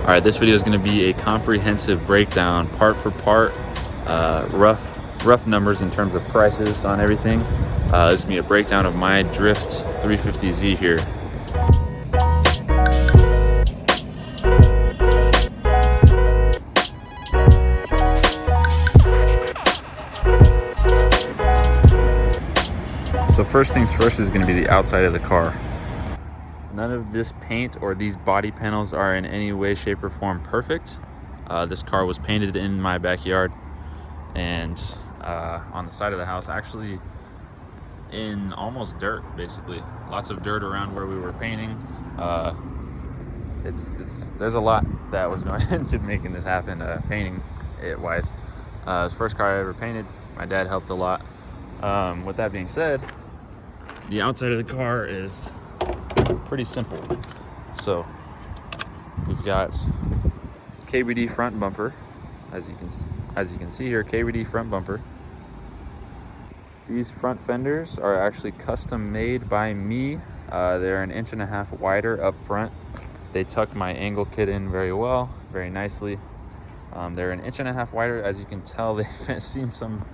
All right, this video is going to be a comprehensive breakdown, part for part, rough numbers in terms of prices on everything. This is going to be a breakdown of my Drift 350Z here. So first things first is going to be the outside of the car. None of this paint or these body panels are in any way, shape, or form perfect. This car was painted in my backyard and on the side of the house, actually in almost dirt, basically. Lots of dirt around where we were painting. There's a lot that was going into making this happen, painting it wise. It was the first car I ever painted. My dad helped a lot. With that being said, the outside of the car is pretty simple. So we've got KBD front bumper, as you can see here, KBD front bumper. These front fenders are actually custom made by me. They're 1.5 inches wider up front. They tuck my angle kit in very well, very nicely. They're 1.5 inches wider. As you can tell, they've seen some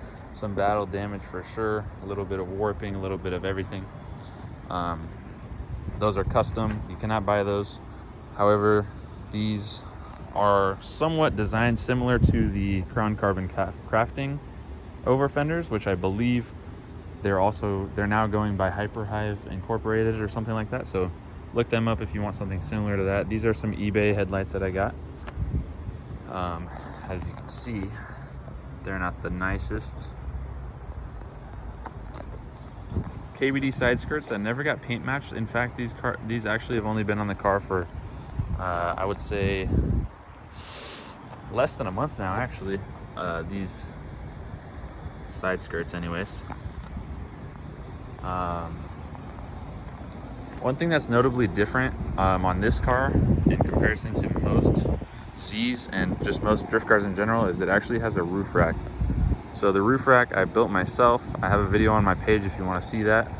battle damage for sure. A little bit of warping, a little bit of everything. Those are custom. You cannot buy those. However, these are somewhat designed similar to the Crown Carbon crafting over fenders, which I believe they're now going by Hyperhive Incorporated or something like that. So look them up if you want something similar to that. These are some eBay headlights that I got. As you can see, they're not the nicest. KBD side skirts that never got paint matched. In fact, these actually have only been on the car for I would say less than a month now, actually. These side skirts anyways. One thing that's notably different on this car in comparison to most Z's and just most drift cars in general is it actually has a roof rack. So the roof rack I built myself. I have a video on my page if you want to see that.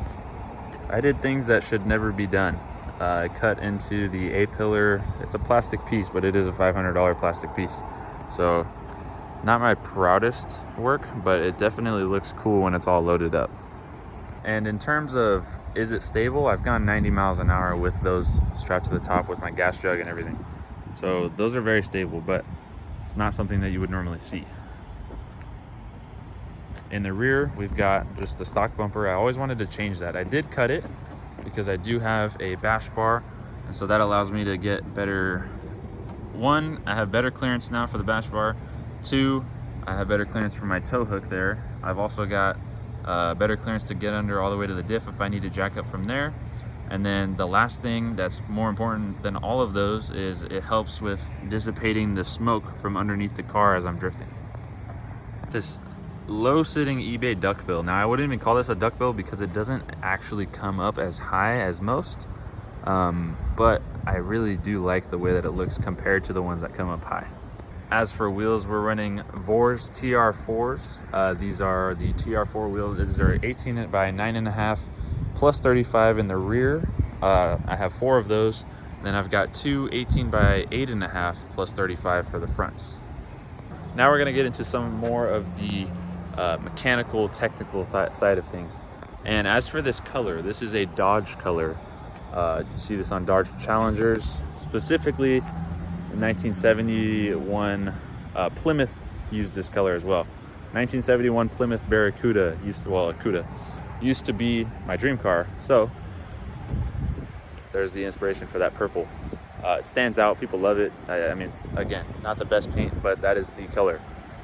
I did things that should never be done. I cut into the A-pillar. It's a plastic piece, but it is a $500 plastic piece. So not my proudest work, but it definitely looks cool when it's all loaded up. And in terms of, is it stable? I've gone 90 miles an hour with those strapped to the top with my gas jug and everything. So those are very stable, but it's not something that you would normally see. In the rear, we've got just the stock bumper. I always wanted to change that. I did cut it because I do have a bash bar, and so that allows me to get better. One, I have better clearance now for the bash bar. Two, I have better clearance for my tow hook there. I've also got better clearance to get under all the way to the diff if I need to jack up from there. And then the last thing that's more important than all of those is it helps with dissipating the smoke from underneath the car as I'm drifting. This low sitting eBay duckbill. Now I wouldn't even call this a duckbill because it doesn't actually come up as high as most, but I really do like the way that it looks compared to the ones that come up high. As for wheels, we're running Vors TR4s. These are the TR4 wheels. These are 18 by 9.5 plus 35 in the rear. I have 4 of those. Then I've got 2 18 by 8.5 plus 35 for the fronts. Now we're gonna get into some more of the mechanical, technical side of things. And as for this color, this is a Dodge color. You see this on Dodge Challengers, specifically in 1971. Plymouth used this color as well. 1971 Plymouth Barracuda used to be my dream car. So there's the inspiration for that purple. It stands out, people love it. I mean, it's, again, not the best paint, but that is the color.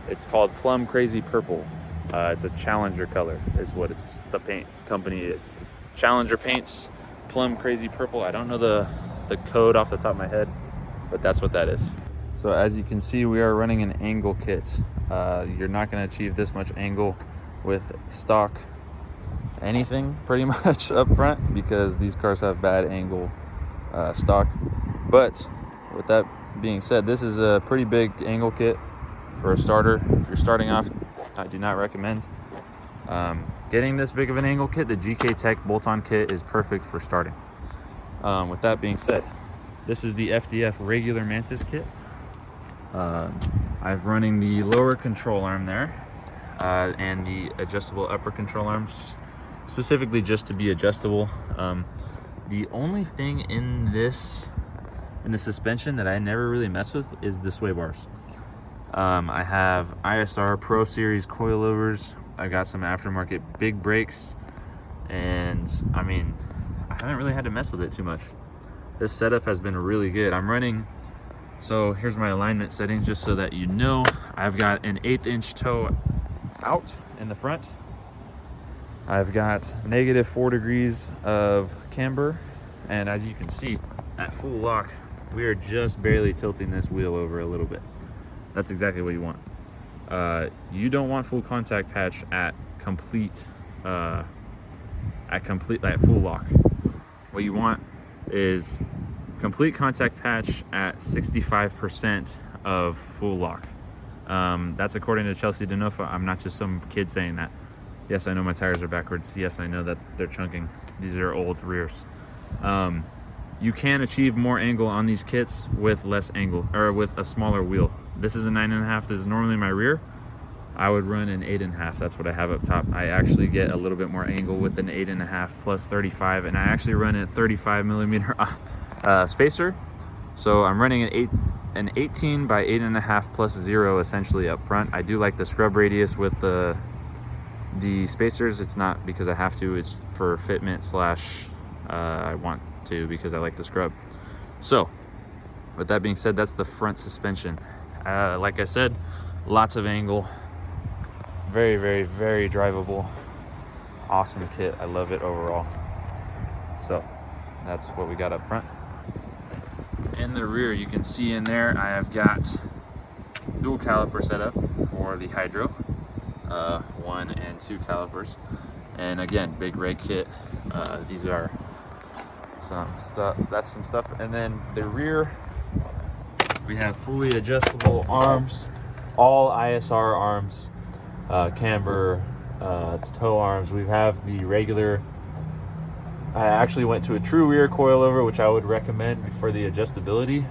It's called Plum Crazy Purple. It's a Challenger color is what the paint company is. Challenger paints Plum Crazy Purple. I don't know the code off the top of my head, but that's what that is. So as you can see, we are running an angle kit. You're not going to achieve this much angle with stock anything pretty much up front because these cars have bad angle stock. But with that being said, this is a pretty big angle kit for a starter. If you're starting off, I do not recommend getting this big of an angle kit. The GK Tech bolt-on kit is perfect for starting. With that being said, This is the FDF regular Mantis kit. I've running the lower control arm there, and the adjustable upper control arms, specifically just to be adjustable. The only thing in the suspension that I never really mess with is the sway bars. I have ISR Pro Series coilovers. I got some aftermarket big brakes, and I mean, I haven't really had to mess with it too much. This setup has been really good. I'm running, so here's my alignment settings just so that you know. I've got an 1/8 inch toe out in the front. I've got -4 degrees of camber, and as you can see, at full lock, we are just barely tilting this wheel over a little bit. That's exactly what you want. You don't want full contact patch at complete full lock. What you want is complete contact patch at 65% of full lock. That's according to Chelsea Denofa. I'm not just some kid saying that. Yes, I know my tires are backwards. Yes, I know that they're chunking. These are old rears. You can achieve more angle on these kits with less angle, or with a smaller wheel. This is a 9.5. This is normally my rear. I would run an 8.5. That's what I have up top. I actually get a little bit more angle with an 8.5 plus 35, and I actually run a 35 millimeter spacer. So I'm running an 18 by 8.5 plus 0 essentially up front. I do like the scrub radius with the spacers. It's not because I have to, it's for fitment slash I want to because I like to scrub. So with that being said, that's the front suspension. Like I said, lots of angle, very, very, very drivable, awesome kit. I love it overall. So that's what we got up front. In the rear, you can see in there, I have got dual caliper setup for the hydro, 1 and 2 calipers, and again, big rake kit. These are some stuff. That's some stuff. And then the rear, we have fully adjustable arms, all ISR arms, camber, toe arms. We have the regular. I actually went to a true rear coilover, which I would recommend for the adjustability.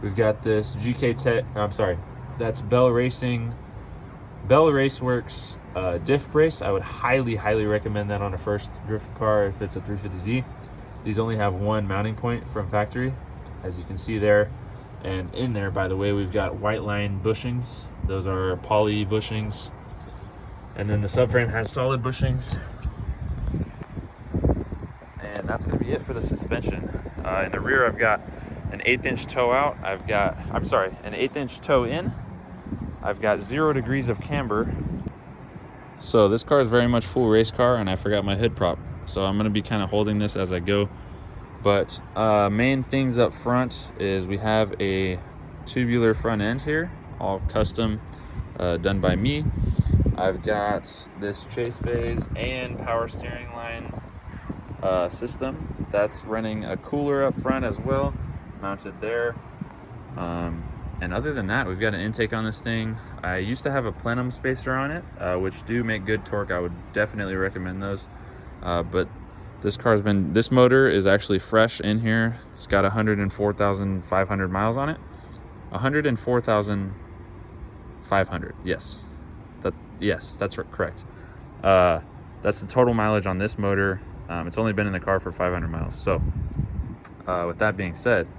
We've got this GK Tech. I'm sorry, that's Bell Raceworks diff brace. I would highly, highly recommend that on a first drift car if it's a 350Z. These only have one mounting point from factory, as you can see there. And in there, by the way, we've got white line bushings. Those are poly bushings. And then the subframe has solid bushings. And that's gonna be it for the suspension. In the rear, I've got an 1/8 inch toe out. an 1/8 inch toe in. I've got 0 degrees of camber. So this car is very much full race car, and I forgot my hood prop. So I'm gonna be kind of holding this as I go. But main things up front is we have a tubular front end here, all custom, done by me. I've got this chase bays and power steering line system. That's running a cooler up front as well, mounted there. And other than that, we've got an intake on this thing. I used to have a plenum spacer on it, which do make good torque. I would definitely recommend those. But this motor is actually fresh in here. It's got 104,500 miles on it. 104,500. Yes, that's correct. That's the total mileage on this motor. It's only been in the car for 500 miles. So with that being said,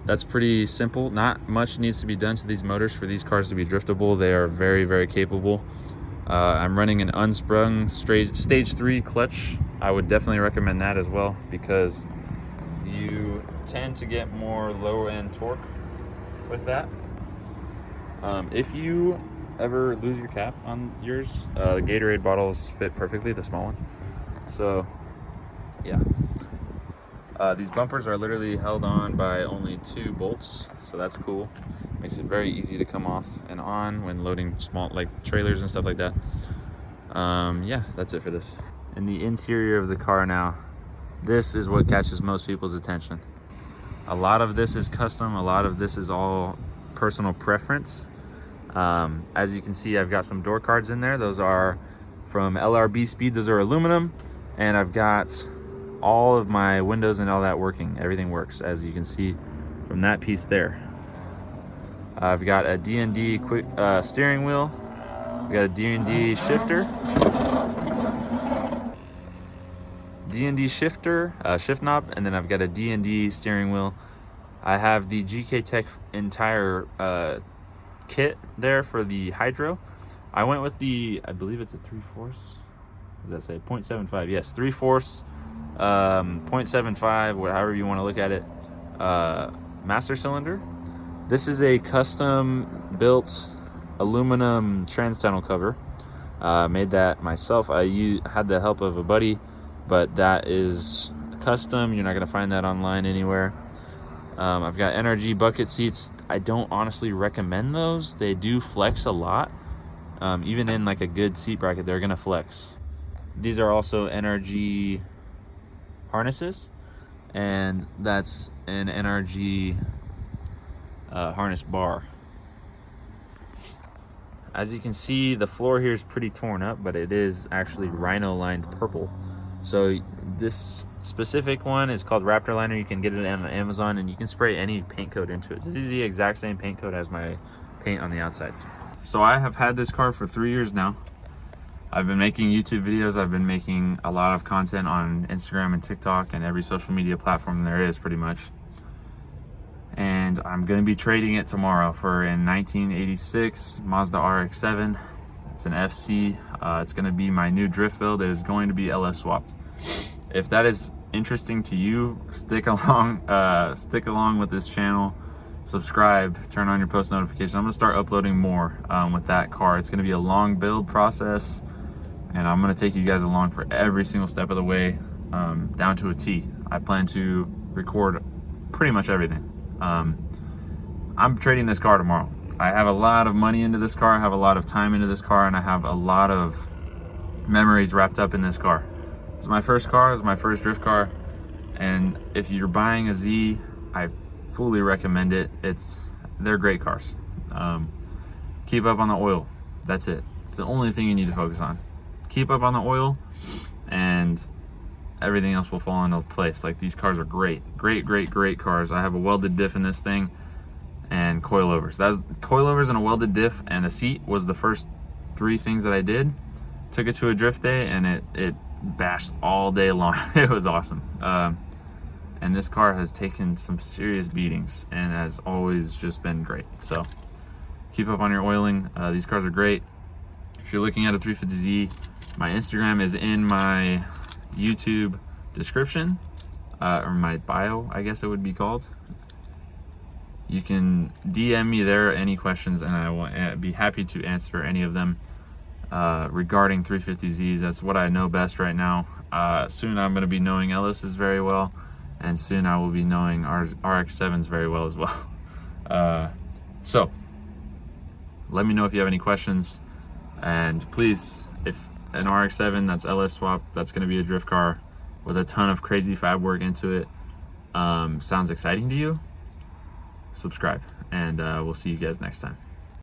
that's pretty simple. Not much needs to be done to these motors for these cars to be driftable. They are very, very capable. I'm running an unsprung stage 3 clutch. I would definitely recommend that as well, because you tend to get more low end torque with that. If you ever lose your cap on yours, the Gatorade bottles fit perfectly, the small ones. So yeah. These bumpers are literally held on by only 2 bolts, so that's cool. Makes it very easy to come off and on when loading small, like trailers and stuff like that. Yeah, that's it for this. In the interior of the car now, this is what catches most people's attention. A lot of this is custom, a lot of this is all personal preference. As you can see, I've got some door cards in there. Those are from LRB Speed, those are aluminum. And I've got all of my windows and all that working. Everything works, as you can see from that piece there. I've got a D&D quick steering wheel. We got a D&D shifter. D&D shifter, shift knob, and then I've got a D&D steering wheel. I have the GK Tech entire kit there for the hydro. I went with the, I believe it's a 3/4. What does that say? 0.75. Yes, 3/4, 0.75, however you want to look at it. Master cylinder. This is a custom built aluminum trans tunnel cover. Made that myself. I had the help of a buddy, but that is custom. You're not gonna find that online anywhere. I've got NRG bucket seats. I don't honestly recommend those. They do flex a lot. Even in like a good seat bracket, they're gonna flex. These are also NRG harnesses, and that's an NRG harness bar. As you can see, the floor here is pretty torn up, but it is actually rhino lined purple. So this specific one is called Raptor Liner. You can get it on Amazon, and you can spray any paint coat into it. This is the exact same paint coat as my paint on the outside. So I have had this car for 3 years now. I've been making YouTube videos. I've been making a lot of content on Instagram and TikTok and every social media platform there is, pretty much. And I'm gonna be trading it tomorrow for a 1986 Mazda RX-7. It's an FC. It's gonna be my new drift build. It is going to be LS swapped. If that is interesting to you, stick along with this channel. Subscribe, turn on your post notifications. I'm gonna start uploading more with that car. It's gonna be a long build process, and I'm gonna take you guys along for every single step of the way, down to a T. I plan to record pretty much everything. I'm trading this car tomorrow. I have a lot of money into this car. I have a lot of time into this car, and I have a lot of memories wrapped up in this car. It's my first car. It's my first drift car. And if you're buying a Z, I fully recommend it. They're great cars. Keep up on the oil. That's it. It's the only thing you need to focus on. Keep up on the oil, and everything else will fall into place. Like, these cars are great cars. I have a welded diff in this thing and coilovers. Coilovers and a welded diff and a seat was the first 3 things that I did. Took it to a drift day, and it bashed all day long. It was awesome. And this car has taken some serious beatings and has always just been great. So keep up on your oiling. These cars are great. If you're looking at a 350Z, my Instagram is in my YouTube description, or my bio, I guess it would be called. You can DM me there any questions, and I will be happy to answer any of them regarding 350Zs. That's what I know best right now. Soon I'm going to be knowing LS's very well, and soon I will be knowing RX-7s very well as well. So let me know if you have any questions, and please, if an RX-7 that's LS swap, that's going to be a drift car with a ton of crazy fab work into it, sounds exciting to you, subscribe, and we'll see you guys next time.